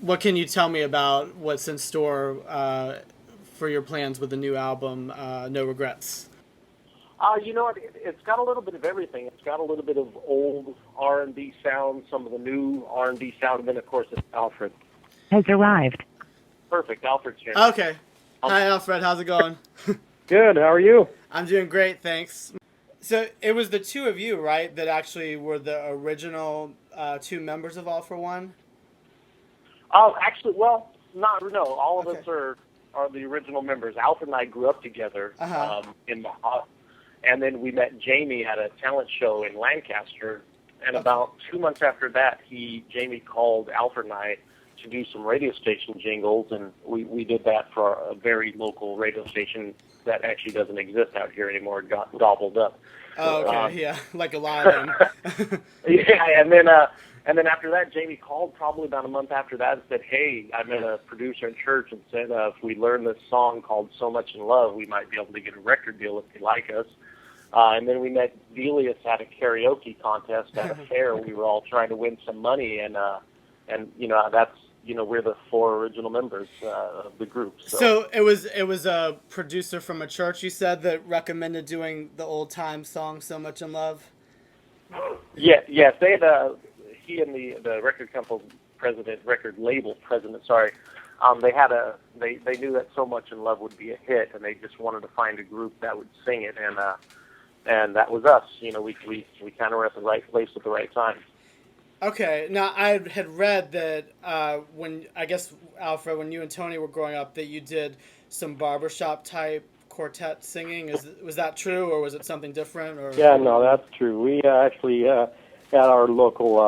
what can you tell me about what's in store for your plans with the new album, No Regrets? You know, it's got a little bit of everything. It's got a little bit of old R&B sound, some of the new R&B sound, and then, of course, it's Alfred. Has arrived. Perfect. Alfred's here. Okay. Hi, Alfred. How's it going? Good. How are you? I'm doing great, thanks. So it was the two of you, right, that actually were the original two members of All-4-One? Oh, actually, well, no. All of Okay. us are the original members. Alfred and I grew up together and then we met Jamie at a talent show in Lancaster. And about 2 months after that, Jamie called Alfred and I to do some radio station jingles, and we did that for a very local radio station that actually doesn't exist out here anymore. It got gobbled up. Oh, okay, yeah, like a lot of them. Yeah, and then after that, Jamie called probably about a month after that and said, "Hey, I met a producer in church and said if we learn this song called So Much in Love, we might be able to get a record deal if they like us." And then we met Delius at a karaoke contest at a fair. We were all trying to win some money, and that's we're the four original members of the group. So it was a producer from a church, you said, that recommended doing the old time song "So Much in Love." Yes, they had he and the record label president. Sorry, they knew that "So Much in Love" would be a hit, and they just wanted to find a group that would sing it, and that was us. We kind of were at the right place at the right time. Okay, now I had read that Alfred, when you and Tony were growing up, that you did some barbershop type quartet singing. Was that true, or was it something different? Or yeah, no, that's true. We actually at our local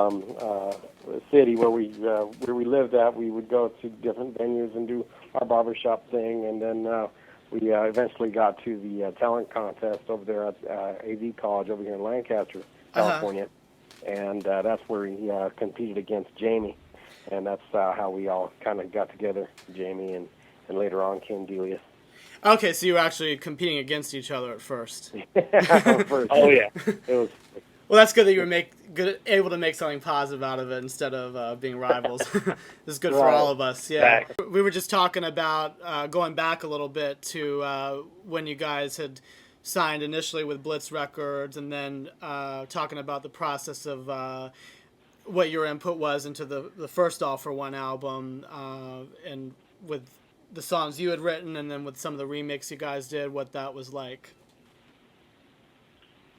city where we lived at, we would go to different venues and do our barbershop thing, and then we eventually got to the talent contest over there at AV College over here in Lancaster, California. And that's where he competed against Jamie, and that's how we all kind of got together, Jamie, and later on came Delius. Okay, so you were actually competing against each other at first. Oh yeah, it was. Well, that's good that you were able to make something positive out of it instead of being rivals. This is good for all of us. Yeah, we were just talking about going back a little bit to when you guys had signed initially with Blitz Records, and then talking about the process of what your input was into the first All-4-One album, and with the songs you had written, and then with some of the remix you guys did, what that was like.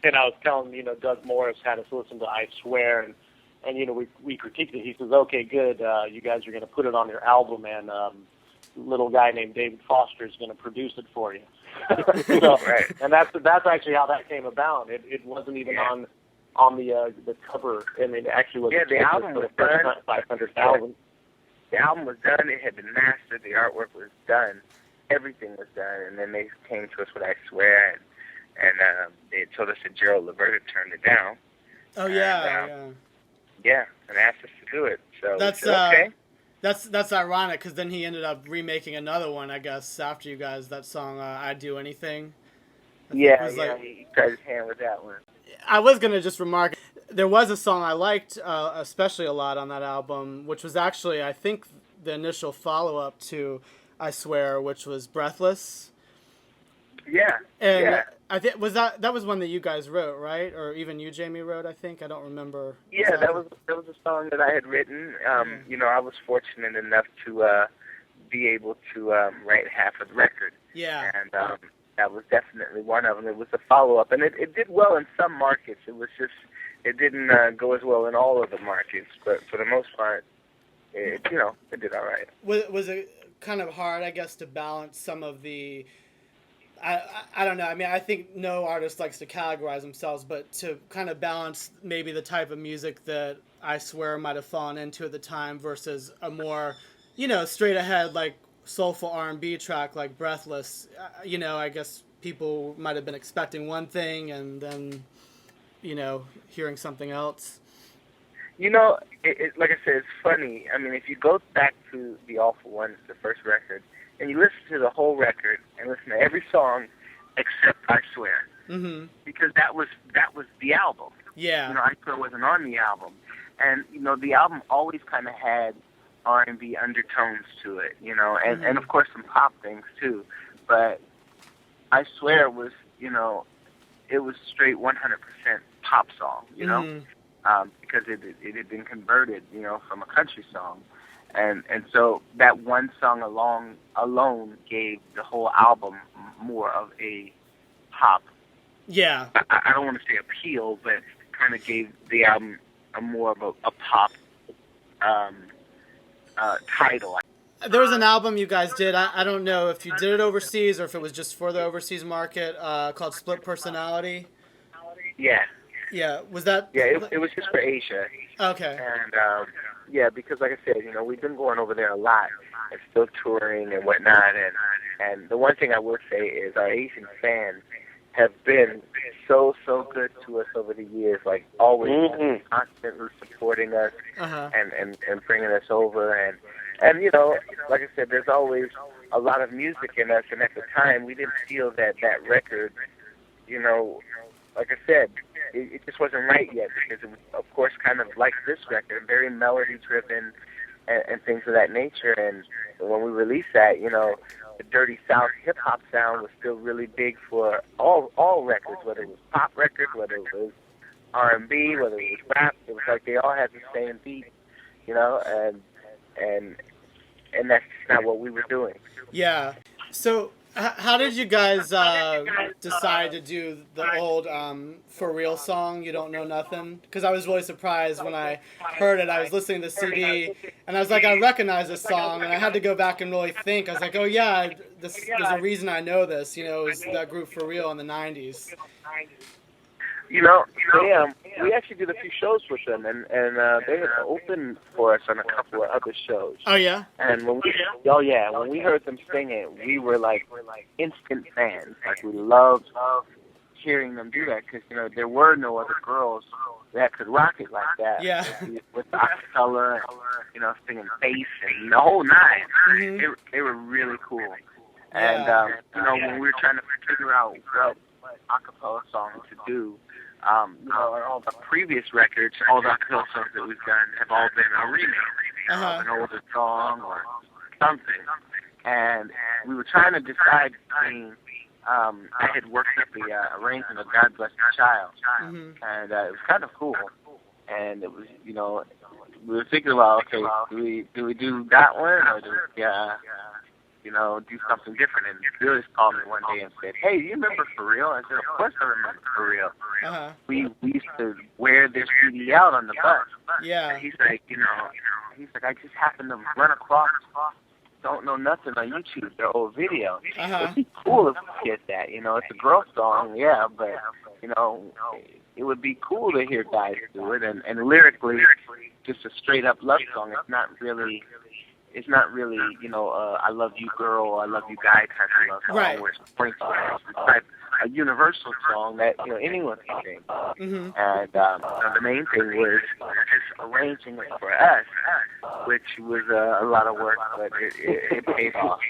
And I was telling, Doug Morris had us listen to I Swear, and we critiqued it. He says, okay, good, you guys are going to put it on your album, and little guy named David Foster is going to produce it for you. Right. And that's actually how that came about. It wasn't even on the cover. I mean, it actually was. Yeah, the album was done. 500,000. The album was done. It had been mastered. The artwork was done. Everything was done. And then they came to us with I Swear, and they told us that Gerald Levert had turned it down. Oh yeah, yeah, and asked us to do it. So that's we said, okay. That's ironic, because then he ended up remaking another one, I guess, after you guys, that song, I'd Do Anything. He tried his hand with that one. I was going to just remark, there was a song I liked especially a lot on that album, which was actually, I think, the initial follow-up to I Swear, which was Breathless. Yeah, and I think that was one that you guys wrote, right? Or even you, Jamie, wrote, I think. I don't remember. Yeah, exactly. that was a song that I had written. I was fortunate enough to be able to write half of the record. Yeah. And that was definitely one of them. It was a follow-up, and it did well in some markets. It was just, it didn't go as well in all of the markets, but for the most part, it did all right. Was it kind of hard, I guess, to balance some of the... I don't know. I mean, I think no artist likes to categorize themselves, but to kind of balance maybe the type of music that I Swear might have fallen into at the time versus a more, straight ahead, like soulful R&B track like Breathless. I guess people might have been expecting one thing and then, hearing something else. Like I said, it's funny. I mean, if you go back to the All-4-One, the first record, and you listen to the whole record and listen to every song except I Swear, because that was the album. Yeah. I Swear wasn't on the album, and the album always kind of had R&B undertones to it, you know, and of course some pop things too. But I swear it was, you know, it was straight 100% pop song, you know, because it had been converted, you know, from a country song. And so that one song alone gave the whole album more of a pop. Yeah. I don't want to say appeal, but kind of gave the album a more of a pop title. There was an album you guys did. I don't know if you did it overseas or if it was just for the overseas market, called Split Personality. Yeah. Yeah. Was that? Yeah, it was just for Asia. Okay. And yeah, because like I said, you know, we've been going over there a lot and still touring and whatnot. And the one thing I will say is our Asian fans have been so good to us over the years, like always constantly supporting us and bringing us over. And you know, like I said, there's always a lot of music in us. And at the time, we didn't feel that record, you know, like I said, it just wasn't right yet, because it was, of course, kind of like this record, very melody-driven and things of that nature. And when we released that, you know, the Dirty South hip-hop sound was still really big for all records, whether it was pop records, whether it was R&B, whether it was rap. It was like they all had the same beat, you know, and that's just not what we were doing. Yeah. So how did you guys decide to do the old For Real song, You Don't Know Nothing? Because I was really surprised when I heard it. I was listening to the CD, and I was like, I recognize this song, and I had to go back and really think. I was like, oh yeah, there's a reason I know this. You know, it was that group For Real in the 90s. You know, we actually did a few shows with them, and they had opened for us on a couple of other shows. Oh yeah. And when we heard them sing it, we were like instant fans. Like we loved hearing them do that, because you know there were no other girls that could rock it like that. Yeah. With the acapella, and, you know, singing bass and the whole nine. They were really cool. And you know, when we were trying to figure out what acapella song to do, you know, on all the previous records, all the acapella songs that we've done have all been a remake of an older song or something. And we were trying to decide between, I had worked up the arrangement of God Bless the Child, and it was kind of cool. And it was, you know, we were thinking about, okay, do we do that one, or do we, you know, do something different? And Billy called me one day and said, hey, do you remember For Real? I said, of course I remember For Real. We used to wear this CD out on the bus. Yeah. And he's like, you know, I just happened to run across Don't Know Nothing on YouTube, their old video. It'd be cool if we did that. You know, it's a girl song, yeah, but, you know, it would be cool to hear guys do it. And lyrically, just a straight-up love song. It's not really, you know, I love you, girl, I love you, guy type of love song. Right. Where it's like a universal song that, you know, anyone can sing. And the main thing was just arranging it for us, which was a lot of work, but it paid off.